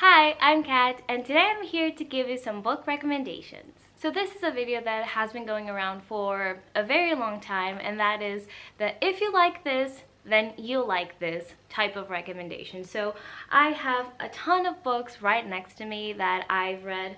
Hi, I'm Kat, and today I'm here to give you some book recommendations. So this is a video that has been going around for a very long time, and that is that if you like this, then you'll like this type of recommendation. So I have a ton of books right next to me that I've read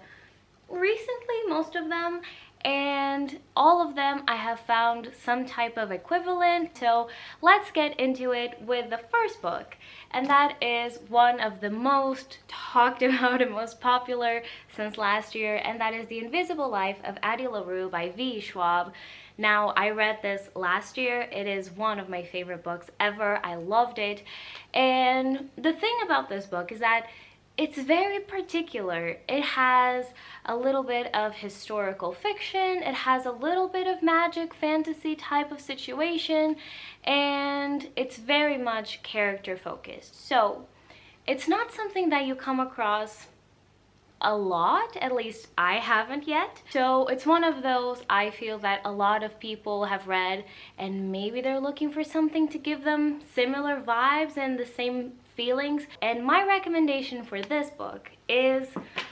recently, most of them, and all of them I have found some type of equivalent. So let's get into it with the first book, and that is one of the most talked about and most popular since last year, and that is The Invisible Life of Addie Larue by Schwab. Now, I read this last year. It is one of my favorite books ever. I loved it. And the thing about this book is that it's very particular. It has a little bit of historical fiction, it has a little bit of magic fantasy type of situation, and it's very much character focused. So it's not something that you come across a lot, at least I haven't yet. So it's one of those I feel that a lot of people have read and maybe they're looking for something to give them similar vibes and the same feelings. And my recommendation for this book is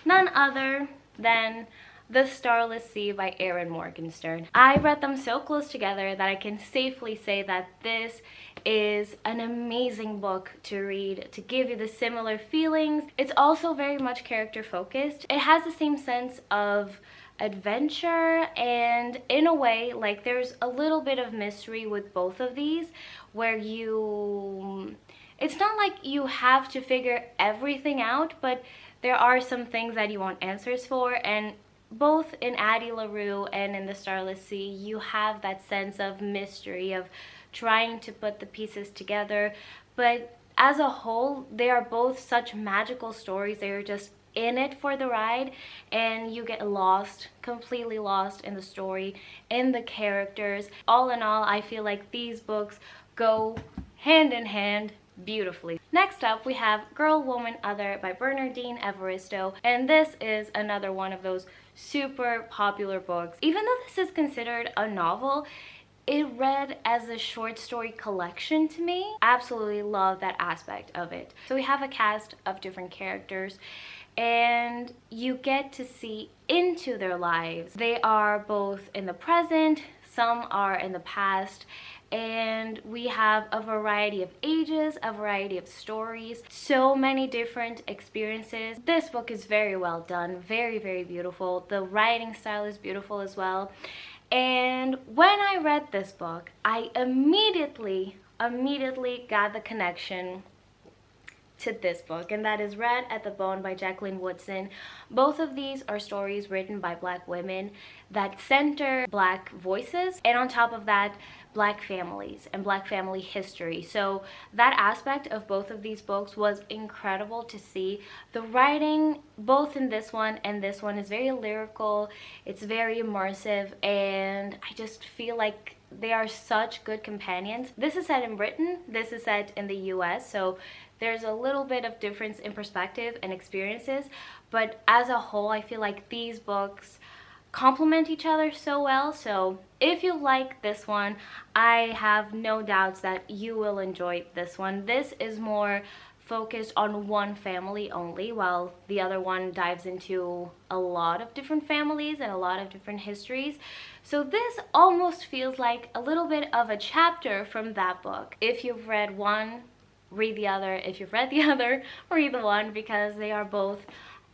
none other than The Starless Sea by Erin Morgenstern. I read them so close together that I can safely say that this is an amazing book to read, to give you the similar feelings. It's also very much character focused. It has the same sense of adventure, and in a way, like, there's a little bit of mystery with both of these, where it's not like you have to figure everything out, but there are some things that you want answers for, and both in Addie Larue and in The Starless Sea, you have that sense of mystery, of trying to put the pieces together. But as a whole, they are both such magical stories. They are just in it for the ride, and you get lost, completely lost in the story, in the characters. All in all, I feel like these books go hand in hand beautifully. Next up, we have Girl, Woman, Other by Bernardine Evaristo, and this is another one of those super popular books. Even though this is considered a novel, it read as a short story collection to me. Absolutely love that aspect of it. So we have a cast of different characters, and you get to see into their lives. They are both in the present, some are in the past, and we have a variety of ages, a variety of stories, so many different experiences. This book is very well done, very, very beautiful. The writing style is beautiful as well. And when I read this book, I immediately got the connection to this book, and that is Red at the Bone by Jacqueline Woodson. Both of these are stories written by Black women that center Black voices, and on top of that, Black families and Black family history. So that aspect of both of these books was incredible to see. The writing, both in this one and this one, is very lyrical, it's very immersive, and I just feel like they are such good companions. This is set in Britain, this is set in the US, so there's a little bit of difference in perspective and experiences, but as a whole, I feel like these books complement each other so well. So if you like this one, I have no doubts that you will enjoy this one. This is more focused on one family only, while the other one dives into a lot of different families and a lot of different histories. So this almost feels like a little bit of a chapter from that book. If you've read one, read the other. If you've read the other, read the one, because they are both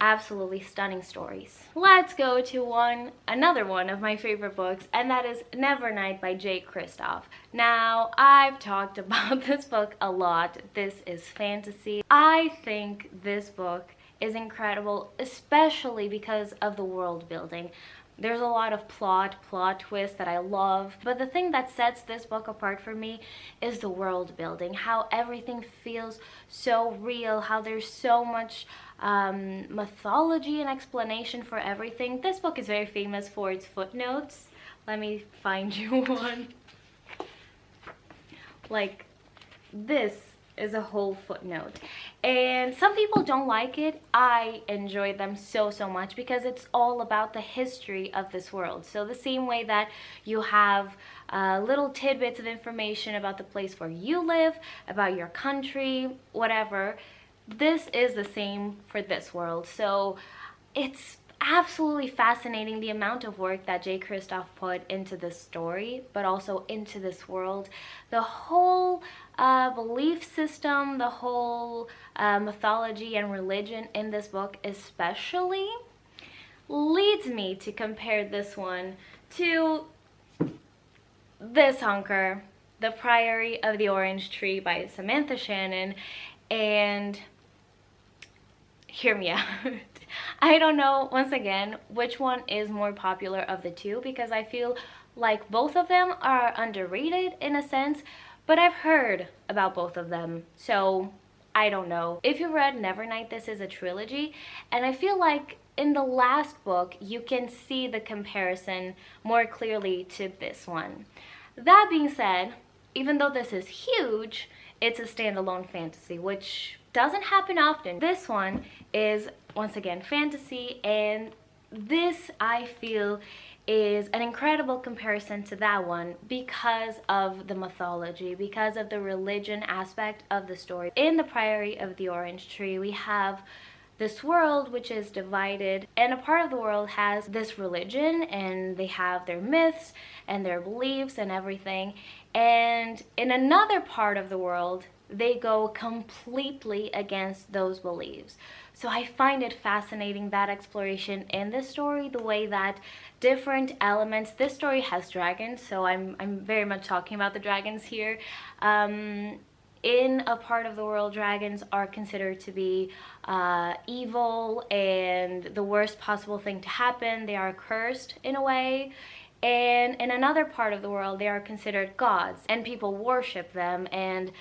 absolutely stunning stories. Let's go to another one of my favorite books, and that is Nevernight by Kristoff. Now, I've talked about this book a lot. This is fantasy. I think this book is incredible, especially because of the world building. There's a lot of plot twists that I love, but the thing that sets this book apart for me is the world building, how everything feels so real, how there's so much mythology and explanation for everything. This book is very famous for its footnotes. Let me find you one. Like, this is a whole footnote, and some people don't like it. I enjoy them so much because it's all about the history of this world. So the same way that you have little tidbits of information about the place where you live, about your country, whatever, this is the same for this world. So it's absolutely fascinating the amount of work that J. Kristoff put into this story, but also into this world. The whole belief system, the whole mythology and religion in this book especially leads me to compare this one to this hunker, The Priory of the Orange Tree by Samantha Shannon. And hear me out. I don't know, once again, which one is more popular of the two, because I feel like both of them are underrated in a sense, but I've heard about both of them, so I don't know. If you read Nevernight, this is a trilogy, and I feel like in the last book you can see the comparison more clearly to this one. That being said, even though this is huge, it's a standalone fantasy, which doesn't happen often. This one is, once again, fantasy, and this, I feel, is an incredible comparison to that one because of the mythology, because of the religion aspect of the story. In The Priory of the Orange Tree, we have this world which is divided, and a part of the world has this religion, and they have their myths and their beliefs and everything, and in another part of the world they go completely against those beliefs. So I find it fascinating, that exploration in this story, the way that different elements, this story has dragons, so I'm very much talking about the dragons here. In a part of the world, dragons are considered to be evil and the worst possible thing to happen. They are cursed in a way. And in another part of the world, they are considered gods, and people worship them, and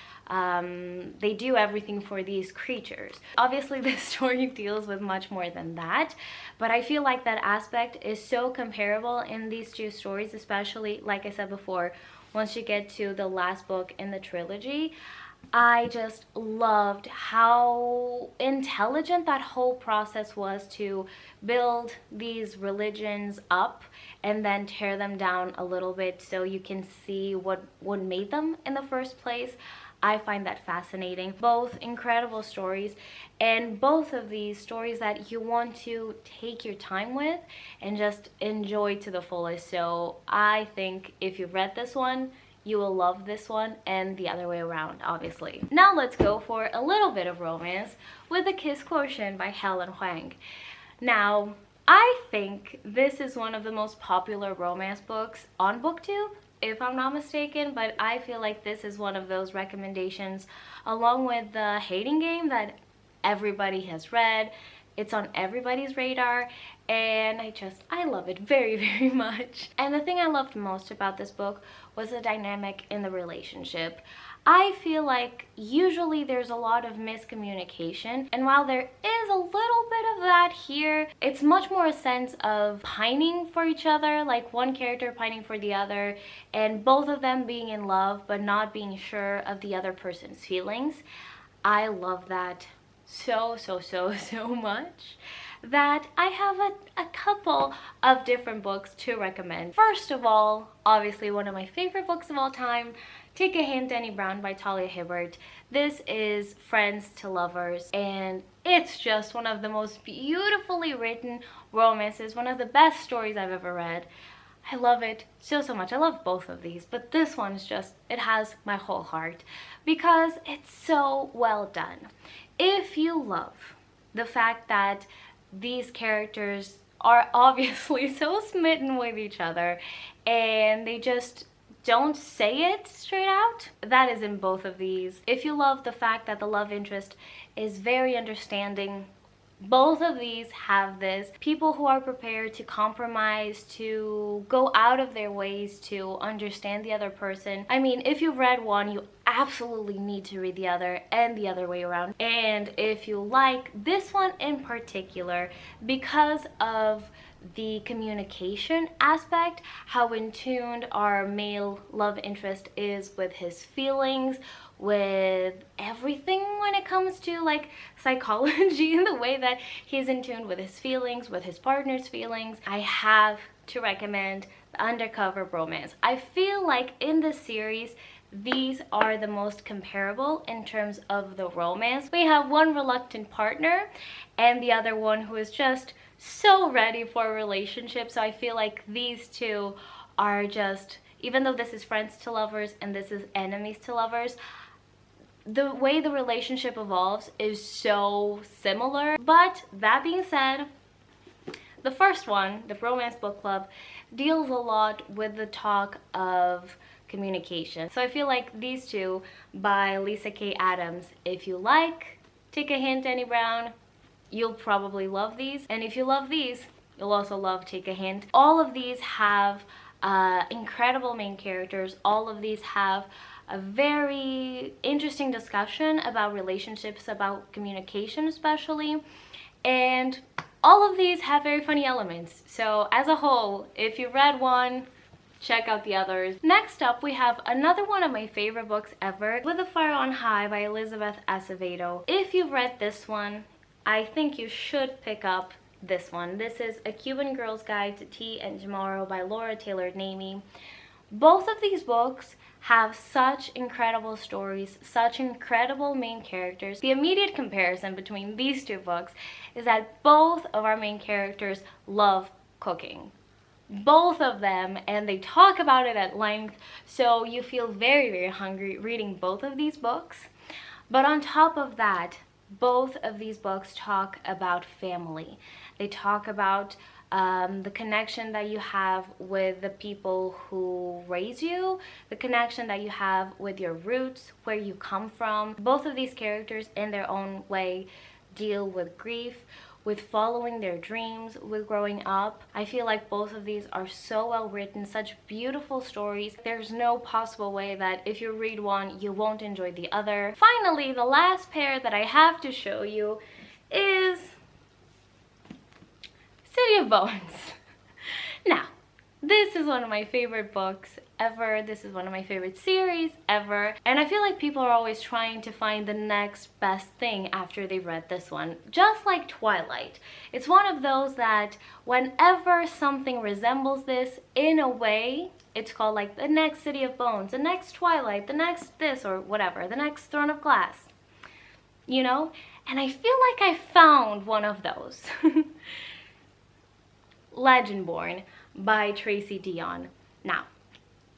they do everything for these creatures. Obviously, this story deals with much more than that, but I feel like that aspect is so comparable in these two stories, especially, like I said before, once you get to the last book in the trilogy. I just loved how intelligent that whole process was to build these religions up and then tear them down a little bit so you can see what made them in the first place. I find that fascinating. Both incredible stories, and both of these stories that you want to take your time with and just enjoy to the fullest. So I think if you've read this one, you will love this one, and the other way around, obviously. Now let's go for a little bit of romance with The Kiss Quotient by Helen Huang. Now, I think this is one of the most popular romance books on BookTube, if I'm not mistaken, but I feel like this is one of those recommendations, along with The Hating Game, that everybody has read. It's on everybody's radar, and I love it very, very much. And the thing I loved most about this book was the dynamic in the relationship. I feel like usually there's a lot of miscommunication, and while there is a little bit of that here, it's much more a sense of pining for each other, like one character pining for the other, and both of them being in love but not being sure of the other person's feelings. I love that so much that I have a couple of different books to recommend. First of all, obviously one of my favorite books of all time, Take a Hint, Annie Brown by Talia Hibbert. This is Friends to Lovers, and it's just one of the most beautifully written romances, one of the best stories I've ever read. I love it so much. I love both of these, but this one is just, it has my whole heart because it's so well done. If you love the fact that these characters are obviously so smitten with each other and they just don't say it straight out, that is in both of these. If you love the fact that the love interest is very understanding, both of these have this. People who are prepared to compromise, to go out of their ways to understand the other person. I mean, if you've read one, you absolutely need to read the other, and the other way around. And if you like this one in particular, because of the communication aspect, how in tune our male love interest is with his feelings, with everything when it comes to like psychology and the way that he's in tune with his feelings, with his partner's feelings, I have to recommend the Undercover Romance. I feel like in this series these are the most comparable in terms of the romance. We have one reluctant partner and the other one who is just so ready for a relationship. So I feel like these two are just, even though this is friends to lovers and this is enemies to lovers, the way the relationship evolves is so similar. But that being said, the first one, the Bromance Book Club, deals a lot with the talk of communication. So I feel like these two by Lisa K. Adams, if you like Take a Hint, Annie Brown, you'll probably love these. And if you love these, you'll also love Take a Hint. All of these have incredible main characters. All of these have a very interesting discussion about relationships, about communication especially. And all of these have very funny elements. So as a whole, if you read one, check out the others. Next up, we have another one of my favorite books ever, With a Fire on High by Elizabeth Acevedo. If you've read this one, I think you should pick up this one. This is A Cuban Girl's Guide to Tea and Tomorrow by Laura Taylor Namey. Both of these books have such incredible stories, such incredible main characters. The immediate comparison between these two books is that both of our main characters love cooking. Both of them, and they talk about it at length, so you feel very, very hungry reading both of these books. But on top of that, both of these books talk about family. They talk about the connection that you have with the people who raise you, the connection that you have with your roots, where you come from. Both of these characters in their own way deal with grief, with following their dreams, with growing up. I feel like both of these are so well written, such beautiful stories. There's no possible way that if you read one, you won't enjoy the other. Finally, the last pair that I have to show you is City of Bones. Now, this is one of my favorite books ever. This is one of my favorite series ever. And I feel like people are always trying to find the next best thing after they've read this one. Just like Twilight. It's one of those that whenever something resembles this in a way, it's called like the next City of Bones, the next Twilight, the next this or whatever, the next Throne of Glass. You know? And I feel like I found one of those. Legendborn by Tracy Deonn. Now,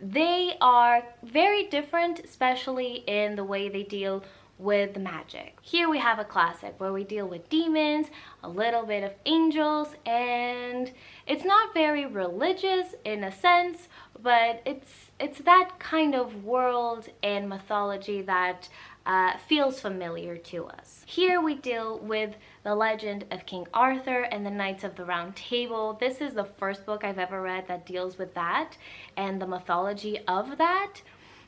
they are very different, especially in the way they deal with magic. Here we have a classic where we deal with demons, a little bit of angels, and it's not very religious in a sense, but it's that kind of world and mythology that feels familiar to us. Here we deal with the legend of King Arthur and the Knights of the Round Table. This is the first book I've ever read that deals with that and the mythology of that.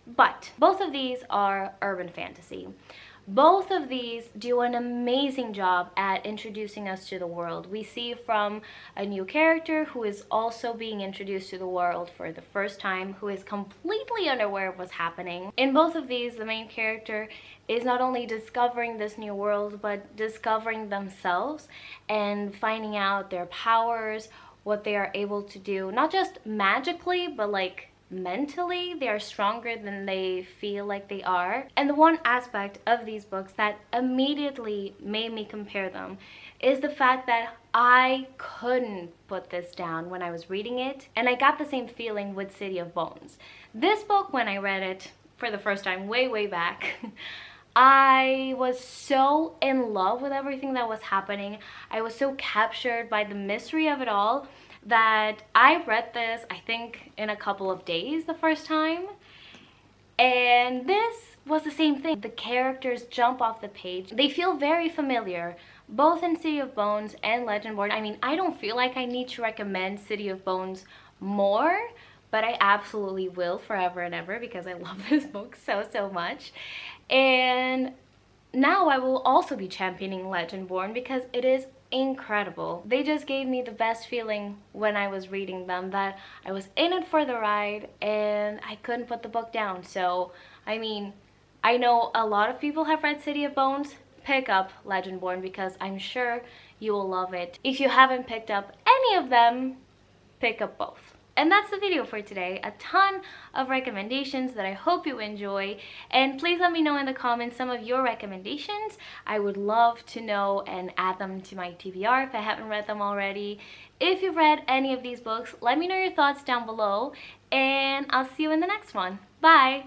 But both of these are urban fantasy. Both of these do an amazing job at introducing us to the world. We see from a new character who is also being introduced to the world for the first time, who is completely unaware of what's happening. In both of these, the main character is not only discovering this new world, but discovering themselves and finding out their powers, what they are able to do, not just magically, but like mentally. They are stronger than they feel like they are. And the one aspect of these books that immediately made me compare them is the fact that I couldn't put this down when I was reading it, and I got the same feeling with City of Bones. This book, when I read it for the first time way back, I was so in love with everything that was happening. I was so captured by the mystery of it all that I read this, I think, in a couple of days the first time. And this was the same thing. The characters jump off the page. They feel very familiar, both in City of Bones and Legendborn. I mean, I don't feel like I need to recommend City of Bones more, but I absolutely will forever and ever because I love this book so much. And now I will also be championing Legendborn because it is incredible. They just gave me the best feeling when I was reading them, that I was in it for the ride and I couldn't put the book down. So, I mean, I know a lot of people have read City of Bones. Pick up Legendborn because I'm sure you will love it. If you haven't picked up any of them, pick up both. And that's the video for today. A ton of recommendations that I hope you enjoy. And please let me know in the comments some of your recommendations. I would love to know and add them to my TBR if I haven't read them already. If you've read any of these books, let me know your thoughts down below. And I'll see you in the next one. Bye!